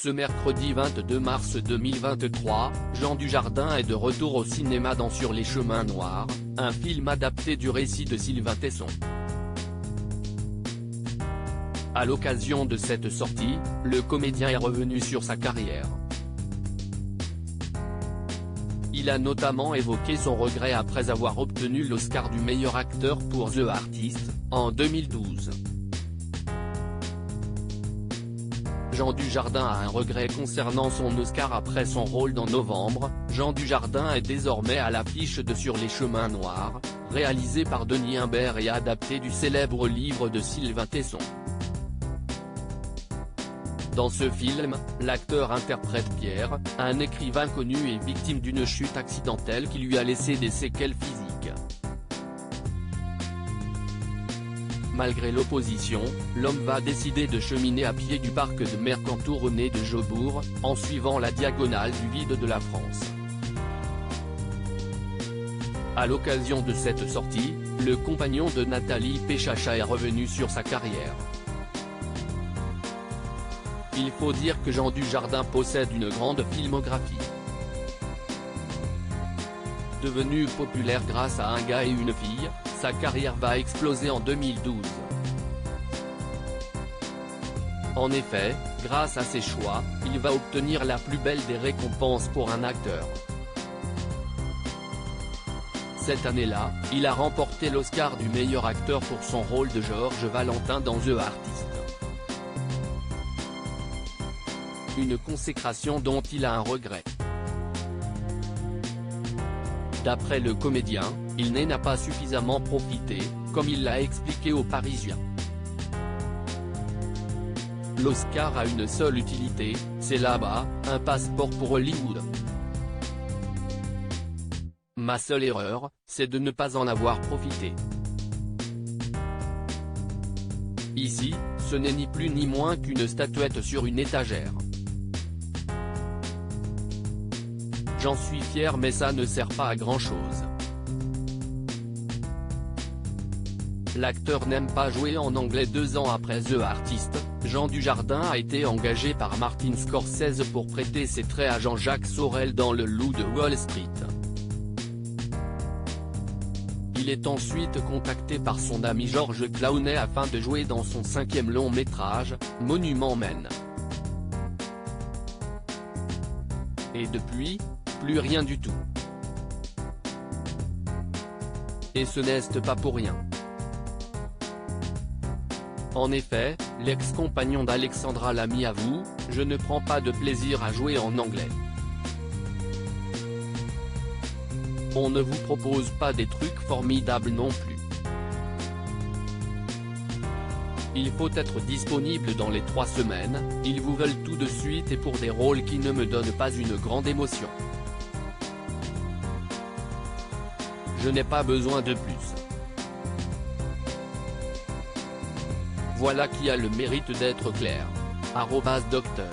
Ce mercredi 22 mars 2023, Jean Dujardin est de retour au cinéma dans Sur les chemins noirs, un film adapté du récit de Sylvain Tesson. À l'occasion de cette sortie, le comédien est revenu sur sa carrière. Il a notamment évoqué son regret après avoir obtenu l'Oscar du meilleur acteur pour The Artist, en 2012. Jean Dujardin a un regret concernant son Oscar après son rôle dans Novembre. Jean Dujardin est désormais à l'affiche de Sur les chemins noirs, réalisé par Denis Imbert et adapté du célèbre livre de Sylvain Tesson. Dans ce film, l'acteur interprète Pierre, un écrivain connu et victime d'une chute accidentelle qui lui a laissé des séquelles physiques. Malgré l'opposition, l'homme va décider de cheminer à pied du parc de Mercantour-René de Jobourg, en suivant la diagonale du vide de la France. À l'occasion de cette sortie, le compagnon de Nathalie Péchacha est revenu sur sa carrière. Il faut dire que Jean Dujardin possède une grande filmographie. Devenu populaire grâce à Un gars et une fille, sa carrière va exploser en 2012. En effet, grâce à ses choix, il va obtenir la plus belle des récompenses pour un acteur. Cette année-là, il a remporté l'Oscar du meilleur acteur pour son rôle de Georges Valentin dans The Artist. Une consécration dont il a un regret. D'après le comédien, il n'en a pas suffisamment profité, comme il l'a expliqué aux Parisiens. L'Oscar a une seule utilité, c'est là-bas, un passeport pour Hollywood. Ma seule erreur, c'est de ne pas en avoir profité. Ici, ce n'est ni plus ni moins qu'une statuette sur une étagère. J'en suis fier mais ça ne sert pas à grand-chose. L'acteur n'aime pas jouer en anglais. 2 ans après The Artist, Jean Dujardin a été engagé par Martin Scorsese pour prêter ses traits à Jean-Jacques Sorel dans Le Loup de Wall Street. Il est ensuite contacté par son ami George Clooney afin de jouer dans son 5e long métrage, Monument Men. Et depuis, plus rien du tout. Et ce n'est pas pour rien. En effet, l'ex-compagnon d'Alexandra Lamy avoue, « Je ne prends pas de plaisir à jouer en anglais. On ne vous propose pas des trucs formidables non plus. Il faut être disponible dans les 3 semaines, ils vous veulent tout de suite et pour des rôles qui ne me donnent pas une grande émotion. Je n'ai pas besoin de plus. Voilà qui a le mérite d'être clair. @docteur